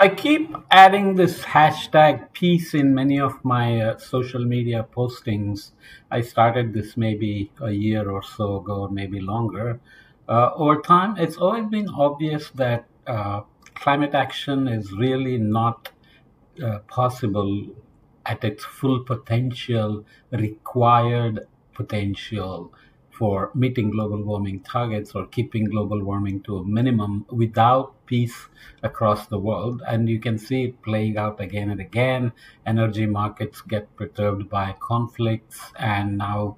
I keep adding this hashtag peace in many of my social media postings. I started this maybe a year or so ago, or maybe longer. Over time, it's always been obvious that climate action is really not possible at its full potential, required potential for meeting global warming targets or keeping global warming to a minimum without peace across the world. And you can see it playing out again and again. Energy markets get perturbed by conflicts, and now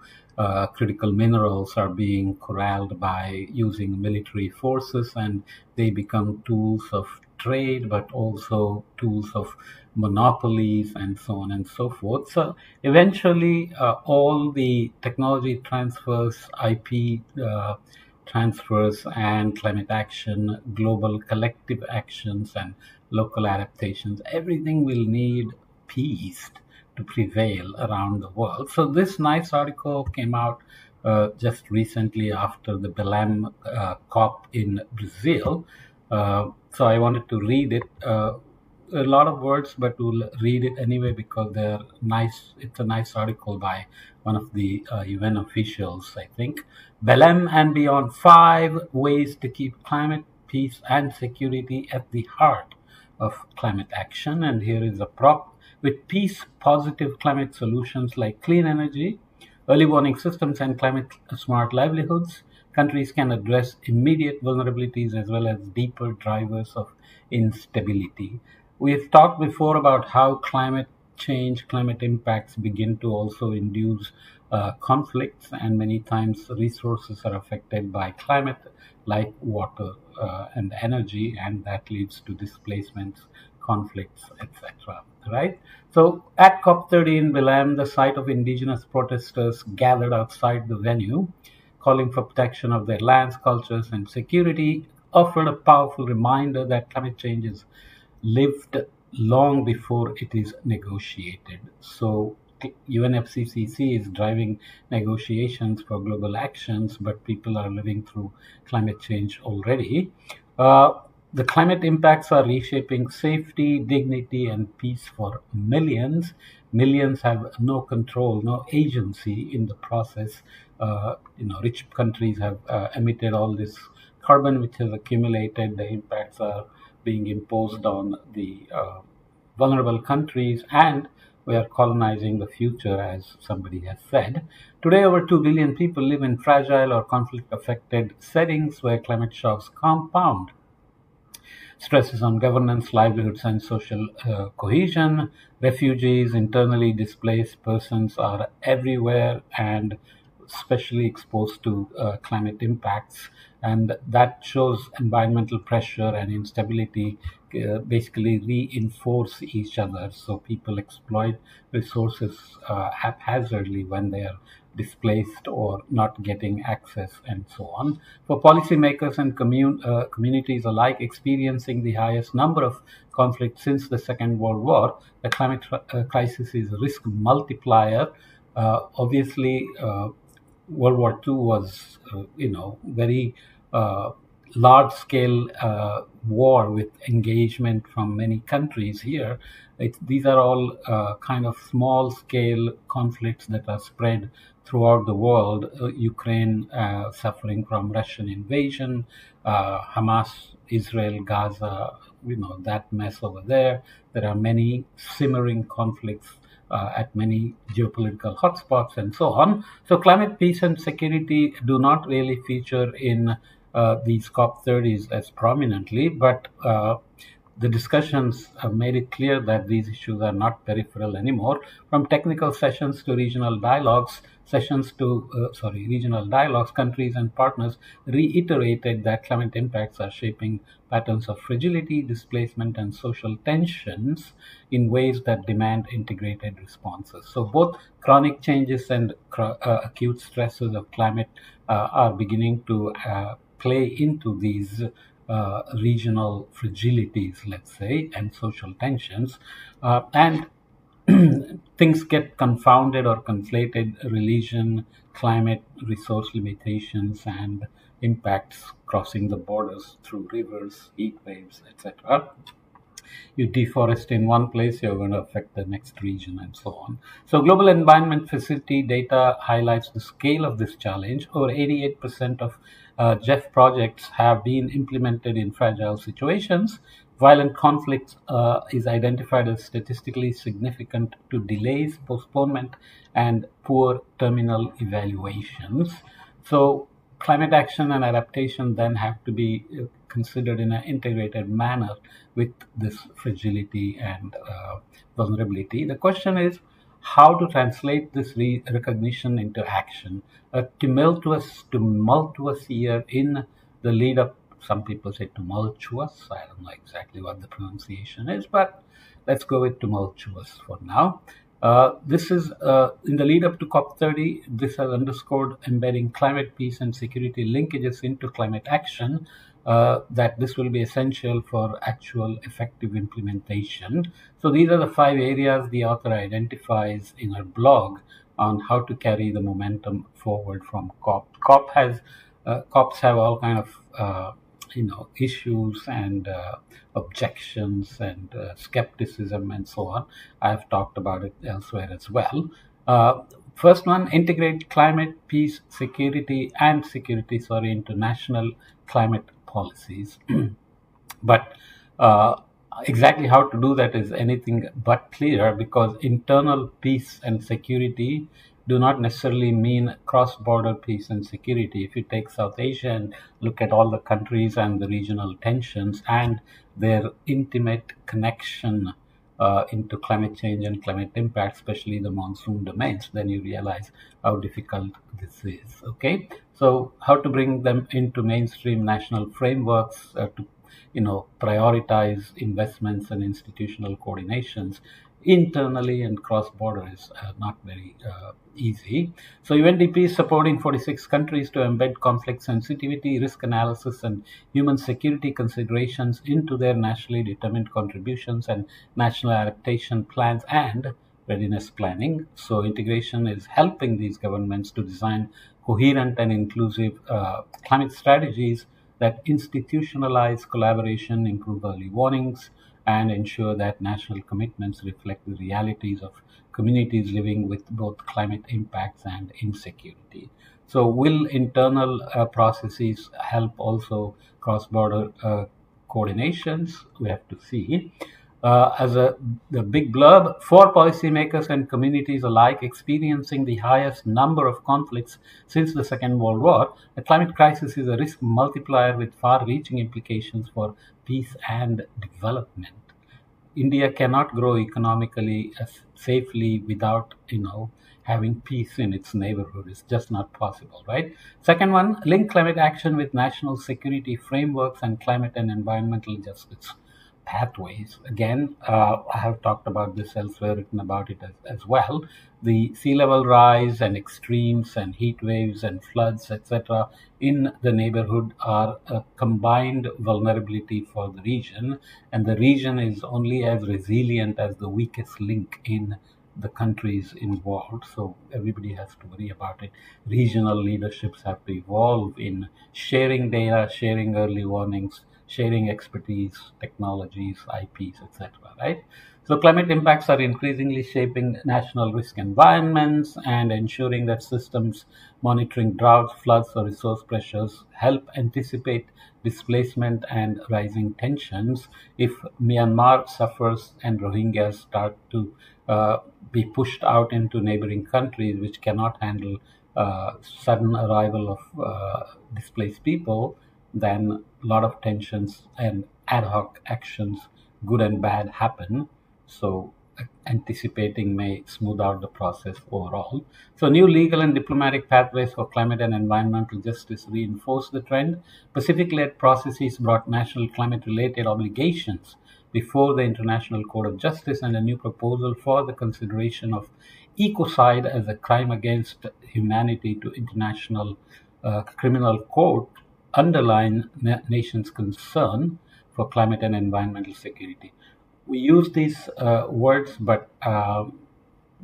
critical minerals are being corralled by using military forces, and they become tools of trade, but also tools of monopolies and so on and so forth. So eventually, all the technology transfers, IP transfers, and climate action, global collective actions, and local adaptations, everything will need peace to prevail around the world. So this nice article came out just recently after the Belém COP in Brazil. So I wanted to read it. A lot of words, but we'll read it anyway because they're nice. It's a nice article by one of the UN officials, I think. Belém and beyond: 5 ways to keep climate, peace, and security at the heart of climate action. And here is a prop: with peace, positive climate solutions like clean energy, early warning systems, and climate smart livelihoods, countries can address immediate vulnerabilities as well as deeper drivers of instability. We've talked before about how climate change, climate impacts begin to also induce conflicts, and many times resources are affected by climate, like water and energy, and that leads to displacements, conflicts, etc. Right? So at COP30 in Belém, the site of indigenous protesters gathered outside the venue, calling for protection of their lands, cultures, and security, offered a powerful reminder that climate change is lived long before it is negotiated. So UNFCCC is driving negotiations for global actions, but people are living through climate change already. Uh, the climate impacts are reshaping safety, dignity, and peace for millions. Millions have no control, no agency in the process. Rich countries have emitted all this carbon which has accumulated. The impacts are being imposed on the vulnerable countries, and we are colonizing the future, as somebody has said. Today, over 2 billion people live in fragile or conflict affected settings where climate shocks compound stresses on governance, livelihoods, and social cohesion. Refugees, internally displaced persons are everywhere and especially exposed to climate impacts. And that shows environmental pressure and instability basically reinforce each other. So people exploit resources haphazardly when they are displaced or not getting access, and so on. For policymakers and communities alike experiencing the highest number of conflicts since the Second World War, the climate crisis is a risk multiplier. Obviously, World War II was, very large scale war with engagement from many countries here. These are all kind of small scale conflicts that are spread throughout the world. Ukraine suffering from Russian invasion, Hamas, Israel, Gaza, that mess over there. There are many simmering conflicts at many geopolitical hotspots and so on. So climate peace and security do not really feature in these COP30s as prominently, but the discussions have made it clear that these issues are not peripheral anymore. From technical sessions to regional dialogues, regional dialogues, countries and partners reiterated that climate impacts are shaping patterns of fragility, displacement, and social tensions in ways that demand integrated responses. So both chronic changes and acute stresses of climate are beginning to play into these regional fragilities, let's say, and social tensions. And things get confounded or conflated: religion, climate, resource limitations, and impacts crossing the borders through rivers, heat waves, etc. you deforest in one place, you're going to affect the next region and so on. So Global Environment Facility data highlights the scale of this challenge. Over 88% of GEF projects have been implemented in fragile situations. Violent conflict is identified as statistically significant to delays, postponement, and poor terminal evaluations. So climate action and adaptation then have to be considered in an integrated manner with this fragility and vulnerability. The question is how to translate this recognition into action. A tumultuous year in the lead up, some people say tumultuous. I don't know exactly what the pronunciation is, but let's go with tumultuous for now. This is in the lead up to COP30. This has underscored embedding climate peace and security linkages into climate action. That this will be essential for actual effective implementation. So these are the 5 areas the author identifies in her blog on how to carry the momentum forward from COP. COPs have all kind of issues and objections and skepticism and so on. I've talked about it elsewhere as well. First one, integrate climate, peace, security into national climate policies. But exactly how to do that is anything but clear, because internal peace and security do not necessarily mean cross-border peace and security. If you take South Asia and look at all the countries and the regional tensions and their intimate connection into climate change and climate impact, especially the monsoon domains, then you realize how difficult this is. Okay, so how to bring them into mainstream national frameworks to prioritize investments and institutional coordinations internally and cross-border is not very easy. So UNDP is supporting 46 countries to embed conflict sensitivity, risk analysis, and human security considerations into their nationally determined contributions and national adaptation plans and readiness planning. So integration is helping these governments to design coherent and inclusive climate strategies that institutionalize collaboration, improve early warnings, and ensure that national commitments reflect the realities of communities living with both climate impacts and insecurity. So, will internal processes help also cross-border coordinations? We have to see. The big blurb, for policymakers and communities alike experiencing the highest number of conflicts since the Second World War, the climate crisis is a risk multiplier with far-reaching implications for peace and development. India cannot grow economically safely without, having peace in its neighborhood. It's just not possible, right? Second one, link climate action with national security frameworks and climate and environmental justice pathways. Again, I have talked about this elsewhere, written about it as well. The sea level rise and extremes and heat waves and floods, etc., in the neighborhood are a combined vulnerability for the region, and the region is only as resilient as the weakest link in the countries involved. So everybody has to worry about it. Regional leaderships have to evolve in sharing data, sharing early warnings, sharing expertise, technologies, IPs, etc. Right? So climate impacts are increasingly shaping national risk environments and ensuring that systems monitoring droughts, floods, or resource pressures help anticipate displacement and rising tensions. If Myanmar suffers and Rohingyas start to be pushed out into neighboring countries which cannot handle sudden arrival of displaced people, then a lot of tensions and ad hoc actions, good and bad, happen. So anticipating may smooth out the process overall. So new legal and diplomatic pathways for climate and environmental justice reinforce the trend. Pacific-led processes brought national climate-related obligations before the International Court of Justice, and a new proposal for the consideration of ecocide as a crime against humanity to International Criminal Court underline nations' concern for climate and environmental security. We use these words, but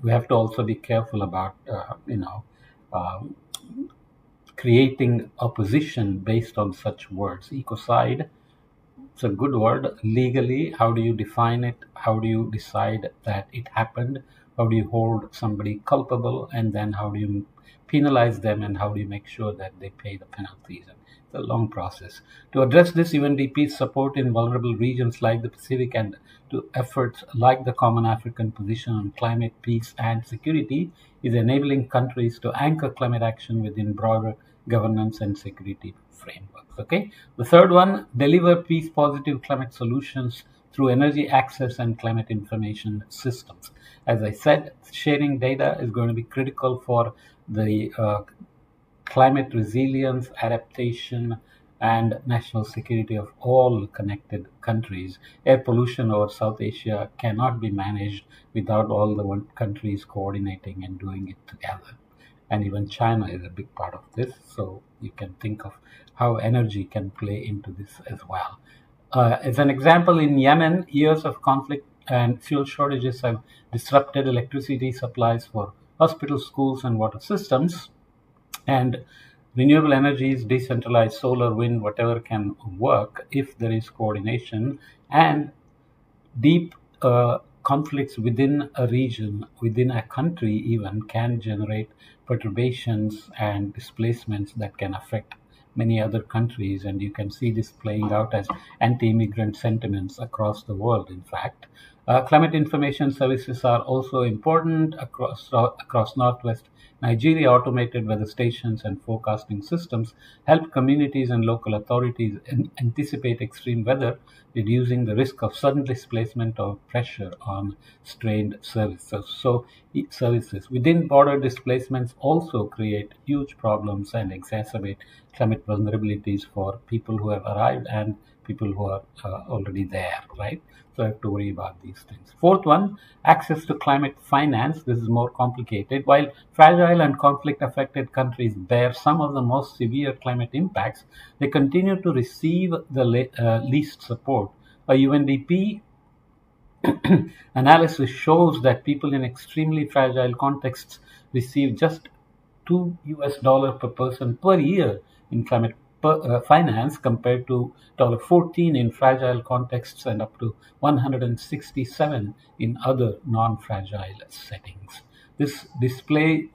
we have to also be careful about, creating opposition based on such words. Ecocide It's a good word. Legally, how do you define it? How do you decide that it happened? How do you hold somebody culpable? And then how do you penalize them, and how do you make sure that they pay the penalties? And it's a long process. To address this, UNDP's support in vulnerable regions like the Pacific and to efforts like the Common African Position on Climate, Peace and Security is enabling countries to anchor climate action within broader governance and security frameworks. Okay. The third one, deliver peace positive climate solutions through energy access and climate information systems. As I said, sharing data is going to be critical for the climate resilience, adaptation, and national security of all connected countries. Air pollution over South Asia cannot be managed without all the countries coordinating and doing it together. And even China is a big part of this, so you can think of how energy can play into this as well. As an example, in Yemen, years of conflict and fuel shortages have disrupted electricity supplies for hospitals, schools, and water systems. And renewable energies, decentralized solar, wind, whatever can work if there is coordination. And deep conflicts within a region, within a country even, can generate perturbations and displacements that can affect many other countries. And you can see this playing out as anti-immigrant sentiments across the world, in fact. Climate information services are also important across Northwest Nigeria. Automated weather stations and forecasting systems help communities and local authorities anticipate extreme weather, reducing the risk of sudden displacement or pressure on strained services. So, services within border displacements also create huge problems and exacerbate climate vulnerabilities for people who have arrived and people who are already there, right? So I have to worry about these things. Fourth one, access to climate finance. This is more complicated. While fragile and conflict affected countries bear some of the most severe climate impacts, they continue to receive the least support. A UNDP analysis shows that people in extremely fragile contexts receive just $2 per person per year in climate finance, compared to $14 in fragile contexts and up to $167 in other non-fragile settings. This disparity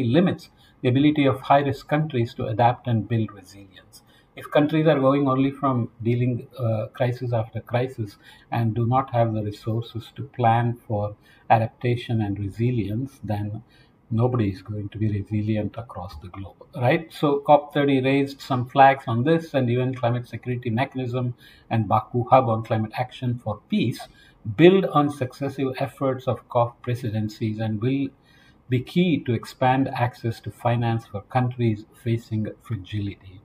limits the ability of high-risk countries to adapt and build resilience. If countries are going only from dealing crisis after crisis and do not have the resources to plan for adaptation and resilience, then nobody is going to be resilient across the globe, right? So COP30 raised some flags on this, and UN Climate Security Mechanism and Baku Hub on Climate Action for Peace build on successive efforts of COP presidencies and will be key to expand access to finance for countries facing fragility.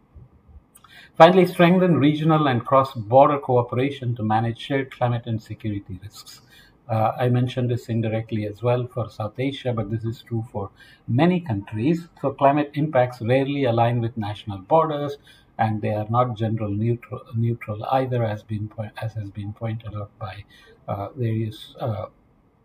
Finally, strengthen regional and cross-border cooperation to manage shared climate and security risks. I mentioned this indirectly as well for South Asia, but this is true for many countries. So climate impacts rarely align with national borders, and they are not general neutral either, as has been pointed out by various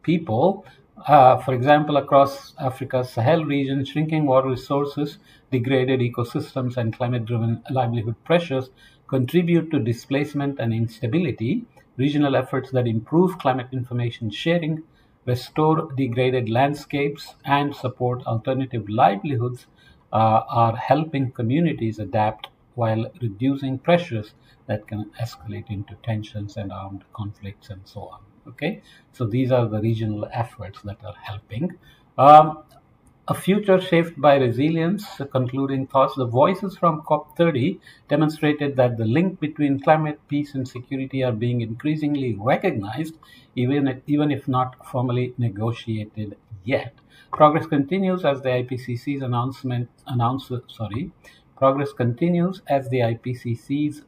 people. For example, across Africa's Sahel region, shrinking water resources, degraded ecosystems, and climate-driven livelihood pressures contribute to displacement and instability. Regional efforts that improve climate information sharing, restore degraded landscapes, and support alternative livelihoods are helping communities adapt while reducing pressures that can escalate into tensions and armed conflicts and so on. Okay, so these are the regional efforts that are helping. A future shaped by resilience. Concluding thoughts. The voices from COP30 demonstrated that the link between climate, peace, and security are being increasingly recognized, even if not formally negotiated yet. Progress continues as the IPCC's Progress continues as the IPCC's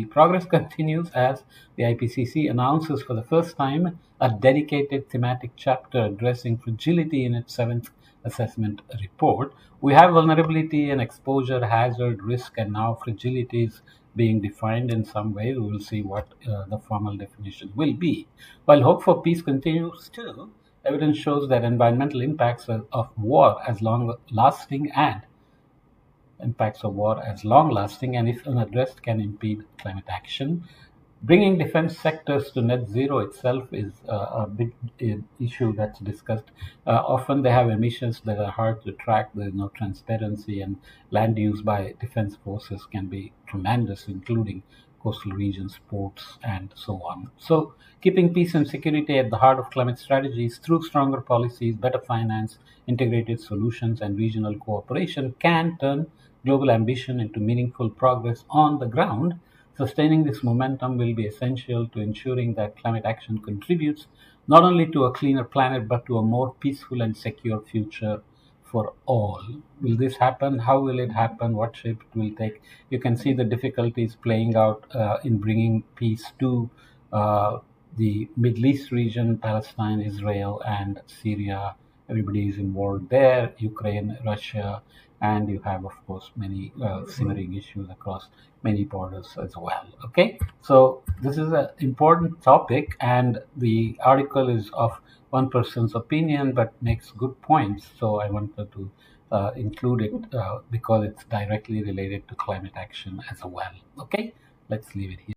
Progress continues as the IPCC announces for the first time a dedicated thematic chapter addressing fragility in its 7th assessment report. We have vulnerability and exposure, hazard, risk, and now fragility is being defined in some way. We will see what the formal definition will be. While hope for peace continues too, evidence shows that environmental impacts of war as long-lasting and impacts of war as long lasting and, if unaddressed, can impede climate action. Bringing defense sectors to net zero itself is a big issue that's discussed. Often they have emissions that are hard to track, there's no transparency, and land use by defense forces can be tremendous, including coastal regions, ports, and so on. So, keeping peace and security at the heart of climate strategies through stronger policies, better finance, integrated solutions, and regional cooperation can turn global ambition into meaningful progress on the ground. Sustaining this momentum will be essential to ensuring that climate action contributes not only to a cleaner planet but to a more peaceful and secure future for all. Will this happen? How will it happen? What shape it will take? You can see the difficulties playing out in bringing peace to uh, the Middle East region, Palestine, Israel, and Syria. Everybody is involved there, Ukraine, Russia, and you have, of course, many simmering issues across many borders as well. Okay, so this is an important topic, and the article is of one person's opinion but makes good points. So I wanted to include it because it's directly related to climate action as well. Okay, let's leave it here.